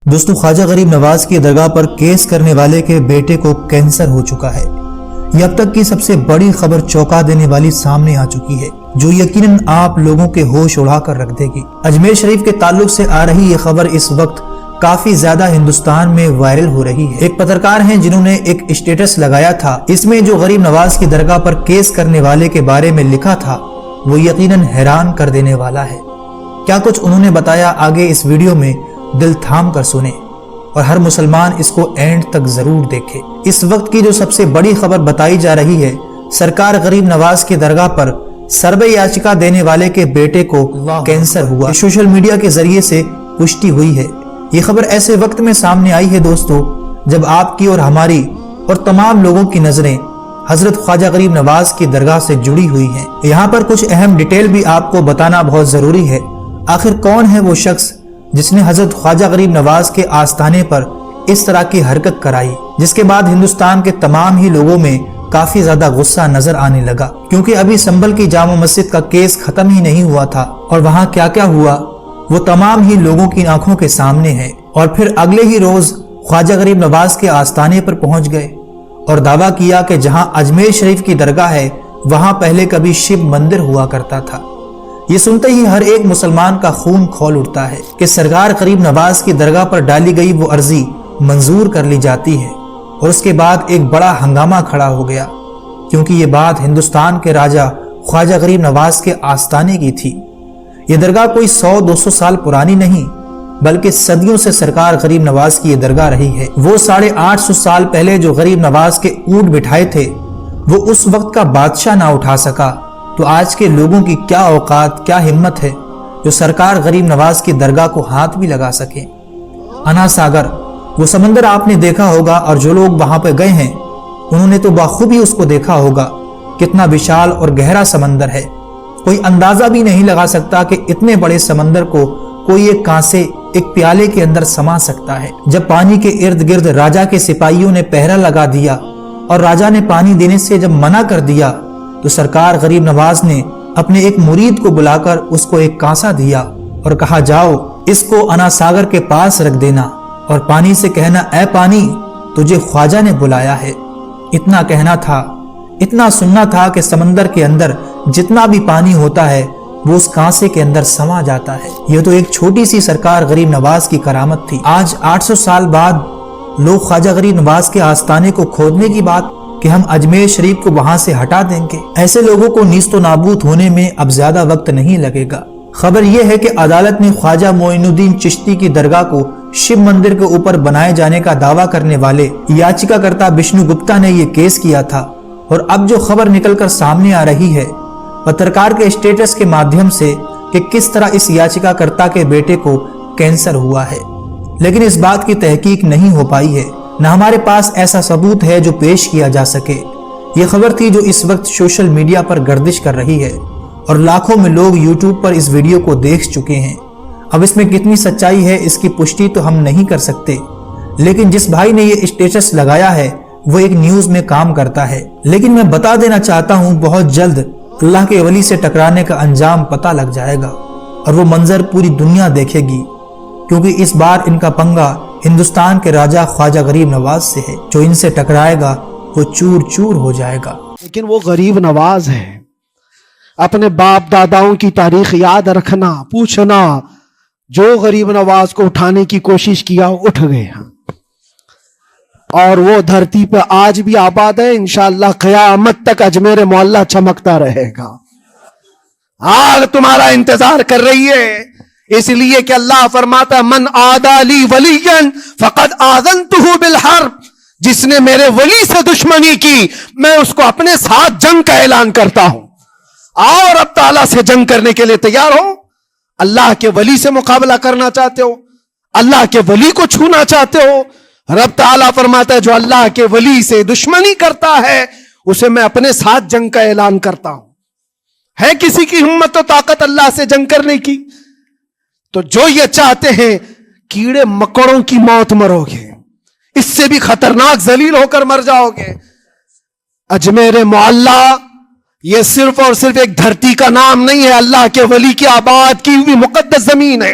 دوستو، خواجہ غریب نواز کی درگاہ پر کیس کرنے والے کے بیٹے کو کینسر ہو چکا ہے۔ یہ اب تک کی سب سے بڑی خبر چونکا دینے والی سامنے آ چکی ہے، جو یقیناً آپ لوگوں کے ہوش اڑا کر رکھ دے گی۔ اجمیر شریف کے تعلق سے آ رہی یہ خبر اس وقت کافی زیادہ ہندوستان میں وائرل ہو رہی ہے۔ ایک پترکار ہیں جنہوں نے ایک اسٹیٹس لگایا تھا، اس میں جو غریب نواز کی درگاہ پر کیس کرنے والے کے بارے میں لکھا تھا وہ یقیناً حیران کر دینے والا ہے۔ کیا کچھ انہوں نے بتایا، آگے اس ویڈیو میں دل تھام کر سنیں اور ہر مسلمان اس کو اینڈ تک ضرور دیکھے۔ اس وقت کی جو سب سے بڑی خبر بتائی جا رہی ہے، سرکار غریب نواز کی درگاہ پر سربے یاچکا دینے والے کے بیٹے کو کینسر ہوا۔ سوشل میڈیا کے ذریعے سے پشٹی ہوئی ہے۔ یہ خبر ایسے وقت میں سامنے آئی ہے دوستو، جب آپ کی اور ہماری اور تمام لوگوں کی نظریں حضرت خواجہ غریب نواز کی درگاہ سے جڑی ہوئی ہیں۔ یہاں پر کچھ اہم ڈیٹیل بھی آپ کو بتانا بہت ضروری ہے۔ آخر کون ہے وہ شخص جس نے حضرت خواجہ غریب نواز کے آستانے پر اس طرح کی حرکت کرائی، جس کے بعد ہندوستان کے تمام ہی لوگوں میں کافی زیادہ غصہ نظر آنے لگا، کیونکہ ابھی سنبھل کی جامع مسجد کا کیس ختم ہی نہیں ہوا تھا اور وہاں کیا کیا ہوا وہ تمام ہی لوگوں کی آنکھوں کے سامنے ہے۔ اور پھر اگلے ہی روز خواجہ غریب نواز کے آستانے پر پہنچ گئے اور دعویٰ کیا کہ جہاں اجمیر شریف کی درگاہ ہے وہاں پہلے کبھی شیو مندر ہوا کرتا تھا۔ یہ سنتے ہی ہر ایک مسلمان کا خون کھول اٹھتا ہے کہ سرکار غریب نواز کی درگاہ پر ڈالی گئی وہ عرضی منظور کر لی جاتی ہے، اور اس کے بعد ایک بڑا ہنگامہ کھڑا ہو گیا، کیونکہ یہ بات ہندوستان کے راجہ خواجہ غریب نواز کے آستانے کی تھی۔ یہ درگاہ کوئی 100-200 سال پرانی نہیں، بلکہ صدیوں سے سرکار غریب نواز کی یہ درگاہ رہی ہے۔ وہ 850 سال پہلے جو غریب نواز کے اونٹ بٹھائے تھے وہ اس وقت کا بادشاہ نہ اٹھا سکا، تو آج کے لوگوں کی کیا اوقات، کیا ہمت ہے جو سرکار غریب نواز کی درگاہ کو ہاتھ بھی لگا سکیں۔ انا ساگر، وہ سمندر آپ نے دیکھا ہوگا، اور جو لوگ وہاں پہ گئے ہیں انہوں نے تو بخوبی اس کو دیکھا ہوگا، کتنا وشال اور گہرا سمندر ہے۔ کوئی اندازہ بھی نہیں لگا سکتا کہ اتنے بڑے سمندر کو کوئی ایک کانسے ایک پیالے کے اندر سما سکتا ہے۔ جب پانی کے ارد گرد راجہ کے سپاہیوں نے پہرا لگا دیا اور راجہ نے پانی دینے سے جب منع کر دیا، تو سرکار غریب نواز نے اپنے ایک مرید کو بلا کر اس کو ایک کانسا دیا اور کہا، جاؤ اس کو انا ساگر کے پاس رکھ دینا اور پانی سے کہنا، اے پانی تجھے خواجہ نے بلایا ہے۔ اتنا کہنا تھا، اتنا سننا تھا کہ سمندر کے اندر جتنا بھی پانی ہوتا ہے وہ اس کانسے کے اندر سما جاتا ہے۔ یہ تو ایک چھوٹی سی سرکار غریب نواز کی کرامت تھی۔ آج 800 سال بعد لوگ خواجہ غریب نواز کے آستانے کو کھودنے کی بات کہ ہم اجمیر شریف کو وہاں سے ہٹا دیں گے، ایسے لوگوں کو نیست و نابود ہونے میں اب زیادہ وقت نہیں لگے گا۔ خبر یہ ہے کہ عدالت نے خواجہ معین الدین چشتی کی درگاہ کو شیو مندر کے اوپر بنائے جانے کا دعویٰ کرنے والے یاچکا کرتا وشنو گپتا نے یہ کیس کیا تھا، اور اب جو خبر نکل کر سامنے آ رہی ہے پترکار کے اسٹیٹس کے مادھیم سے کہ کس طرح اس یاچکا کرتا کے بیٹے کو کینسر ہوا ہے، لیکن اس بات کی تحقیق نہیں ہو پائی ہے، نہ ہمارے پاس ایسا ثبوت ہے جو پیش کیا جا سکے۔ یہ خبر تھی جو اس وقت سوشل میڈیا پر گردش کر رہی ہے، اور لاکھوں میں لوگ یوٹیوب پر اس ویڈیو کو دیکھ چکے ہیں۔ اب اس میں کتنی سچائی ہے اس کی پشٹی تو ہم نہیں کر سکتے، لیکن جس بھائی نے یہ اسٹیٹس لگایا ہے وہ ایک نیوز میں کام کرتا ہے۔ لیکن میں بتا دینا چاہتا ہوں، بہت جلد اللہ کے ولی سے ٹکرانے کا انجام پتہ لگ جائے گا، اور وہ منظر پوری دنیا دیکھے گی، کیونکہ اس بار ان کا پنگا ہندوستان کے راجہ خواجہ غریب نواز سے ہے۔ جو ان سے ٹکرائے گا وہ چور چور ہو جائے گا۔ لیکن وہ غریب نواز ہے، اپنے باپ داداؤں کی تاریخ یاد رکھنا، پوچھنا، جو غریب نواز کو اٹھانے کی کوشش کیا اٹھ گئے، اور وہ دھرتی پہ آج بھی آباد ہے۔ انشاءاللہ قیامت تک اجمیر معلیٰ چمکتا رہے گا۔ آگ تمہارا انتظار کر رہی ہے، اس لیے کہ اللہ فرماتا ہے، من عادی لی ولیا فقد آذنتہ بالحرب، جس نے میرے ولی سے دشمنی کی میں اس کو اپنے ساتھ جنگ کا اعلان کرتا ہوں۔ اور اب تعالیٰ سے جنگ کرنے کے لیے تیار ہو؟ اللہ کے ولی سے مقابلہ کرنا چاہتے ہو؟ اللہ کے ولی کو چھونا چاہتے ہو؟ رب تعالیٰ فرماتا ہے، جو اللہ کے ولی سے دشمنی کرتا ہے اسے میں اپنے ساتھ جنگ کا اعلان کرتا ہوں۔ ہے کسی کی ہمت و طاقت اللہ سے جنگ کرنے کی؟ تو جو یہ چاہتے ہیں کیڑے مکڑوں کی موت مرو گے، اس سے بھی خطرناک ذلیل ہو کر مر جاؤ گے۔ اجمیر معلیٰ یہ صرف اور صرف ایک دھرتی کا نام نہیں ہے، اللہ کے ولی کی آباد کی ہوئی مقدس زمین ہے۔